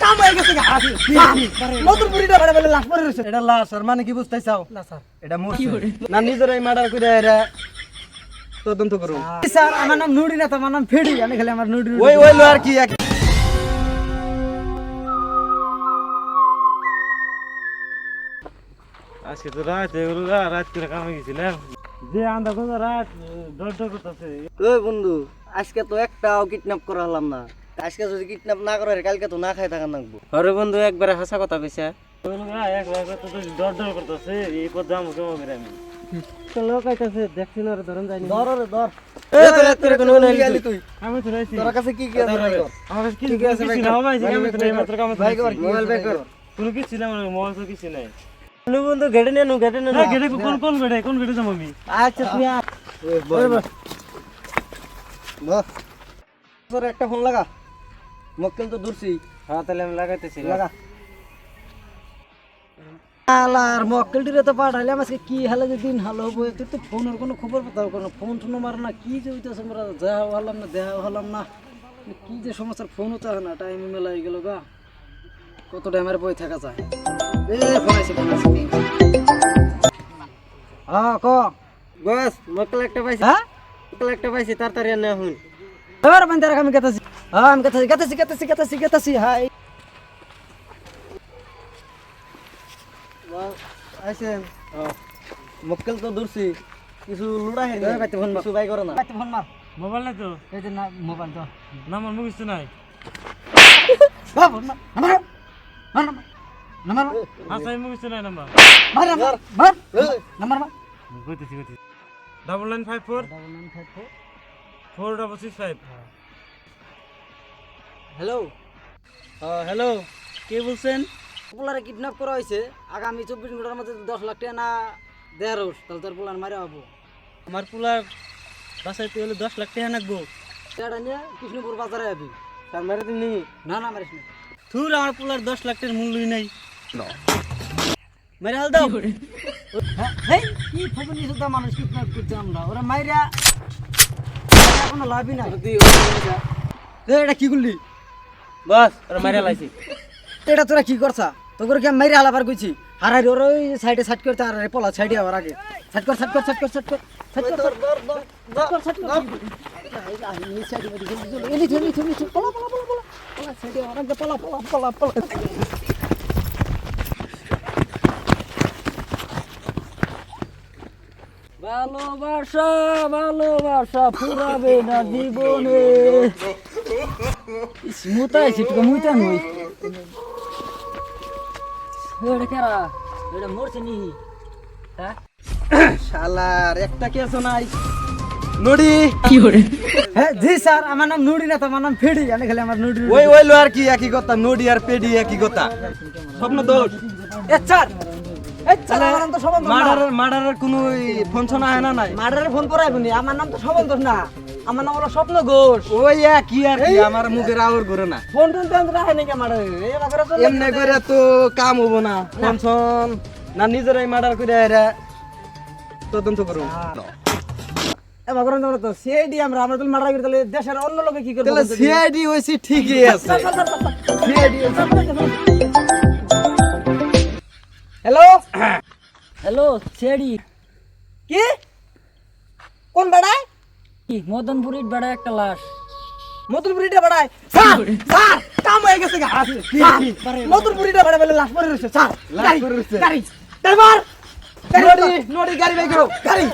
কাম হয়ে গেছে নতুন বুড়িটা বড় বলে লাশ পড়ে রয়েছে। এটা লাশ আর মানে কি বুঝতে চাও? না স্যার, এটা মরছে না, নিজেরাই মার্ডার করে এরা তদন্ত করো। স্যার আমার নাম নুডি না, তো আমার নাম ফেডি। আমি খালি আমার নুডি ওই ওই লো আর কি আজকে তো রাত রাত করে কামে গেছিলাম, যে আন্দা কোন রাত ডর করতেছে। ওই বন্ধু, আজকে তো একটাও কিডন্যাপ করা হলাম না। আজকে যদি কিডন্যাপ না করে কালকে তো না খাই থাকা লাগবো। আরে বন্ধু একবারে হাসা কথা কইছে। ডর করতেছে, এই পর যাবো কেমন করে আমি লোক আইতাছে, দেখছিল রে, ধরন যায়নি। ধর রে ধর। এ তোর কোন গেলি তুই? আমি তো রইছি। তোর কাছে কি কি আছে ভাই কর। আমার কাছে কি আছে ভাই? আমি তো মাত্র কামে ভাই কর, মোবাইল ভাই কর। কোনো কিছু ছিল আমার মোবাইল তো কিছু নাই। নু বন্ধু গেটে নে, গেটে নে। গেটে কোন গেটে যাবো আমি? আচ্ছা তুই আ। তোর একটা ফোন লাগা। মক্কেল তো দূরছি। হ্যাঁ তাহলে আমি লাগাইতেছি। লাগা। আলার মক্কেলটিরে তো পাঠাইলাম, আজকে কি হালে যে দিন হালো হবো। তুই তো ফোনের কোনো খবর পাতাও, কোনো ফোন টোনো মার না, কি যে হইতেছে আমরা দেখা হলাম না, দেখা হলাম না, কি যে সমস্যার ফোনও তো হয় না। টাইম মেলা হয়ে গেল গা, কত টাইমের বই থাকা যায়। ফোন আছে হ্যাঁ ক বস মক্কেল একটা পাইছি। হ্যাঁ মক্কেল একটা পাইছি, তাড়াতাড়ি আনে এখন। এবার বান্ধে রাখ, আমি গেতাছি। হ্যাঁ আমি গেতাছি হাই। আইছেন। মক্কেল তো দূরছি। কিছু লুড়া হেরি। বাইতে ফোন মার, কিছু ভাই করো না। বাইতে ফোন মার। মোবাইল নাই তো? এই যে না মোবাইল তো নাম্বার মুখস্থ নাই। ফোন মার, নাম্বার আচ্ছা আমি মুখস্থ নাই নাম্বার। নাম্বার কইতেছি 9954 4665। হ্যালো হ্যালো, কে বলছেন? পোলারে কিডন্যাপ করা হয়েছে। আগামী 24 ঘন্টার মধ্যে 10 লাখ টাকা না দেয় রোজ, তাহলে তোর পোলার মারা হবো। আমার পোলার বাসাইতে হলে 10 লাখ টাকা লাগবো। টাকাটা নিয়ে কৃষ্ণপুর বাজারে যাবি। তার মারে তুমি না না মারিস না। থুর, আমার পোলার 10 লাখ টাকার মূল্যই নাই। মেরে হাল দাও। হ্যাঁ কি খবর নিয়ে তো মানুষ কিডন্যাপ করছে আমরা, ওরা মাইরা কোনো লাভই নাই। এটা কি করলি? বস ওরা মারিয়া লাইছি। এটা তোরা কি করছা? তোর কি আমি মাইরা হালাবার কইছি? হারাই ওর ওই সাইডে সাইড করতে, আর পলা সাইডে আবার আগে সাইড কর। ভালোবাসা ফুরাবে না জীবনে। মুতাই সেটুকু মুইতা নই। এটা কেরা? এটা মরছে নি? হ্যাঁ শালার একটা কেস নাই। নড়ি। হ্যাঁ জি স্যার, আমার নাম নুডি না, তো আমার নাম ফেডি। আমি খালি আমার নুডি। ওই ওই লো আর কি একই কথা। নড়ি আর পেডি একই কথা। স্বপ্ন দোষ। স্যার আমার নাম তো সবন্তোষ না। মার্ডারের কোনো ফোন শোনা হয় না নাই? মার্ডারের ফোন করাইবনি। আমার নাম তো সবন্তোষ না, আমার নাম হলো স্বপ্ন ঘোষ। ওই একই আর কি, আমার মুখের আওর ঘুরে না। ফোন টোন তো রাখে নাকি মার্ডার? এমনি করে তো কাম হবো না। ফোন শোন না, নিজেরাই মার্ডার করে এরা তদন্ত করো। এবার করেন তো সিআইডি আমরা তো মার্ডার করে, তাহলে দেশের অন্য লোকে কি করবে? তাহলে সিআইডি হইছে ঠিকই আছে। সিআইডি হ্যালো হ্যালো সিআইডি কি? কোন বেড়ায়? কি মদনপুরির বেড়ায় একটা লাশ। মদনপুরিটা বেড়ায়? স্যার কাম হয়ে গেছে গা। মদনপুরিটা বেড়ায় বলে লাশ পড়ে রয়েছে। স্যার লাশ পড়ে রয়েছে। গাড়ি ড্রাইভার নড়ি গাড়ি বাই করো। গাড়ি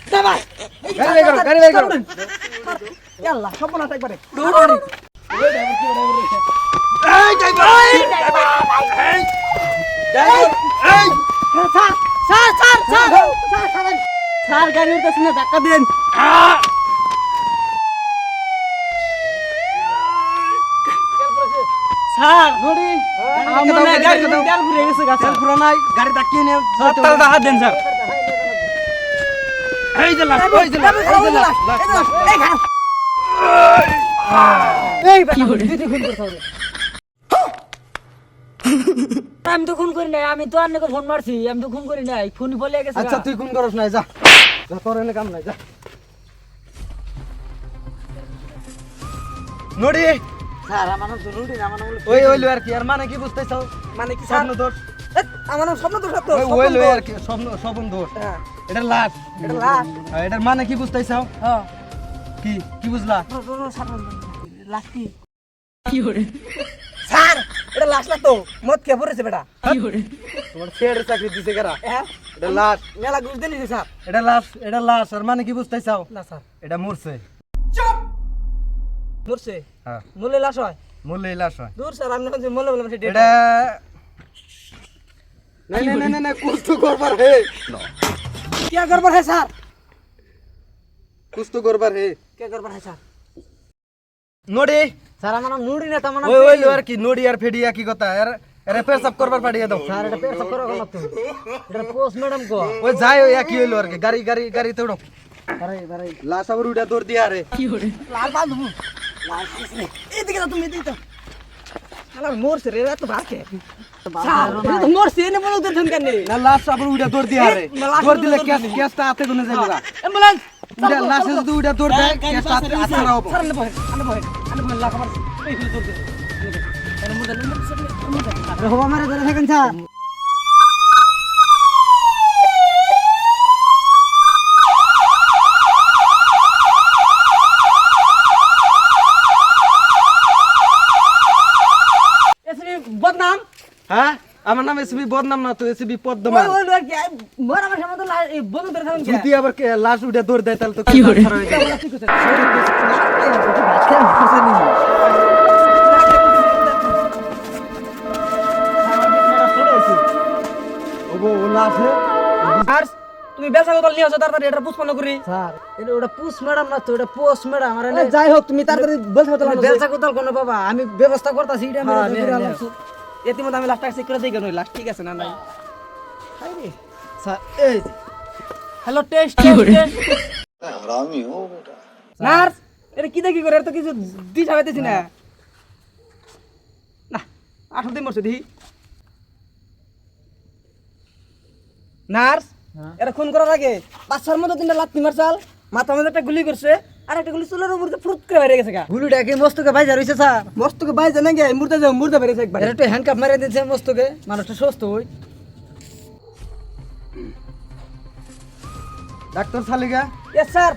ড্রাইভার গাড়ি বাই করো। আল্লাহ সব না একবারে এই ড্রাইভার, এই স্যার গাড়ি উঠতেছে না, ধাক্কা দেন। স্যার নড়ি আমার না গাড়ি তেল ঘুরে গেছে গা স্যার। পুরো নাই, গাড়ি তাকিয়ে নিয়ে তাহলে টাকা দেন স্যার। এই যে লাশ, ওই যে লাশ, এই যে লাশ, এই কি করে দিদি ফোন করতে হবে? আমি তো খুন করি নাই, আমি তো আর ফোন মারছি। আমি তো খুন করি নাই, ফোন বলে গেছে। আচ্ছা তুই কোন করস নাই, যা যা, তোর এনে কাম নাই, যা। নড়ি স্যার আমার নাম জরুরি না, আমার নাম হলো ওই হইলো আর কি, আর মানে কি বুঝতেছ? মানে কি স্যার? স্বপ্ন দোষ। আমার নাম স্বপ্ন দোষ তো। ওই হইলো আর কি, স্বপ্ন দোষ। হ্যাঁ, এটা লাশ। এটা লাশ। আর এটার মানে কি বুঝতেছ? হ্যাঁ। কি কি বুঝলা? লাশ কি? স্যার এটা লাশ না তো, মদ খেয়ে পড়েছে বেটা। তোমার ছেড়ে চাকরি দিছে কারা? হ্যাঁ, এটা লাশ। মেলা ঘুষ দিয়ে নিছে স্যার। এটা লাশ, এটা লাশ। আর মানে কি বুঝতেছ? না স্যার, এটা মরছে। মরছে। হ্যাঁ, মরলে লাশ হয়? মরলেই লাশ হয়। দূর স্যার, আমি যখন মরলে বললাম সেটা এটা না कुछ तो गड़बड़ है, কি গড়বড় है স্যার? कुछ तो गड़बड़ है। কি গড়বড় है স্যার? নোডি স্যার আমার নাম নুরি না, তো আমার নাম ওই ওই আর কি নোডি আর ফেডি কি কথা? এর এর পেশাব করবার পাঠিয়ে দাও। স্যার এটা পেট করো না তো, এটা পোস্ট ম্যাডাম কো। ওই যাই ওই কি হইলো আর কি, গাড়ি গাড়ি গাড়ি তোড়ো। আরে আরে লাশ আবার উড়া দৌড় দিয়া রে। লাল বাল ধু, লাল কিসনে এদিকে তুমি এদিকে। শালা মরছে রে, এত ভাগে স্যার, এটা তো মরছে, এনে বলো তো ঠনকান নেই। না লাশ আবার উড়া দৌড় দিয়া রে। দৌড় দিলে কেসটা হাতে গুনে যাবে গা। অ্যাম্বুলেন্স উড়া লাশে যদি উড়া দৌড় দেয় কেসটা হাতে ছাড়া হবে। স্যার আনে বহে লাখ আমার এই ফিল করতে। এর মধ্যে আরে হবা মারে ধরে থাকেন স্যার। এসবি বদনাম হ্যাঁ, আমার নাম এসবি বদনাম না তো, এসবি ওই পদ্মমান। ওই লোক কি মর আমার সামনে তো এই বদন ধরে থাকেন কি? যদি আবার লাশ উড়া দৌড় দেয় তাহলে তো কি করে? ঠিক আছে ওগো ও লাশে আর তুমি বেসা গোতল নিয়ে আসো, তাড়াতাড়ি এটা পুষ্পন্ন করি। স্যার এটা ওটা পুষ ম্যাডাম না তো, এটা পোস্ট ম্যাডাম। আর যাই হোক তুমি তাড়াতাড়ি বেসা গোতল আনো। বেসা গোতল কোন বাবা, আমি ব্যবস্থা করতেছি। এটা আমি এতিমধ্যে আমি লাস্ট চেক করে দেই কেন, লাস্ট ঠিক আছে না নাই? হাই রে স্যার, এই হ্যালো টেস্ট টেস্ট হারামি হো বেটা। নার্স এটা কি দেখি করে, এর তো কিছু দিশা পাইতেছি না। না 8 দিন মরছে দেখি। নার্স এটা খুন করার আগে 5-6 মতো 3টা লাত্তি মারছাল, মাথা মধ্যে একটা গুলি করছে, আর একটা গুলি চুলের উপর দিয়ে ফুট করে বেরিয়ে গেছে গা। গুলিটা কি মস্তকে বাইজা রইছে স্যার? মস্তকে বাইজা না গে, মুর্দা বেরিয়েছে একবার। এটা একটু হ্যান্ডকাপ মেরে দিয়েছে মস্তকে, মানুষটা সুস্থ হই। ডাক্তার সালিগা ইয়েস স্যার।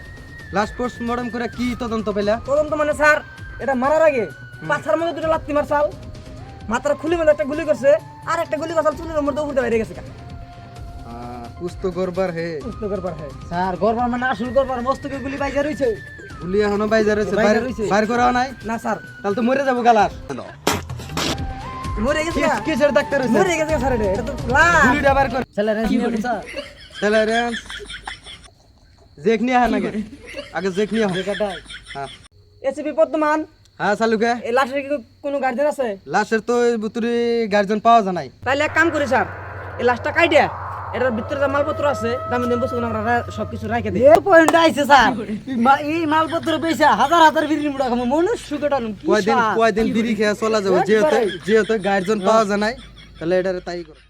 লাশ পোস্টমর্টম করে কি তদন্ত পেলা? তদন্ত মানে স্যার এটা মারার আগে 5-6 মতো 2টা লাত্তি মারছাল, মাথার খুলি মধ্যে একটা গুলি করছে, আর একটা গুলি করছাল চুলের উপর দিয়ে উড়ে বেরিয়ে গেছে গা। कुछ तो गड़बड़ है। স্যার গড়বড় মানে আসল গড়বড়, মস্তকে গুলি বাইজা রইছে। গুলি এখনো বাইজা রয়েছে, বাইজা রইছে। বাইর করাও নাই? না স্যার তাহলে তো মরে যাবো গালাস। মরে গেছে গা। কিসের ডাক্তার হইছে? মরে গেছে গা স্যার, এটা তো লাশ। গুলিটা বাইর কর। ছেলে রে নিয়ে স্যার। চলে রে দেখনি হ্যাঁ নাকি? আগে দেখনি দেখাটাই হ্যাঁ এসিপি পদ্মমান, হ্যাঁ চালুকে। এই লাশের কি কোনো গার্জেন আছে? লাশের তো বুতুরি গার্জন পাওয়া যায় নাই। তাহলে এক কাম করি স্যার, এই লাশটা কাইডিয়া এটার ভিতরে যে মালপত্র আছে দামি দামি বস্তু আমরা সবকিছু রাখে দিই। এই পয়েন্ট আইছে স্যার, এই মালপত্র পয়সা হাজার হাজার বিড়ি মুড়া খামো, মনুষ্য কেটানো কয়দিন বিড়ি খেয়ে চলা যাবো, যেহেতু গার্জন পাওয়া যায় নাই, তাহলে এটা তাই করো।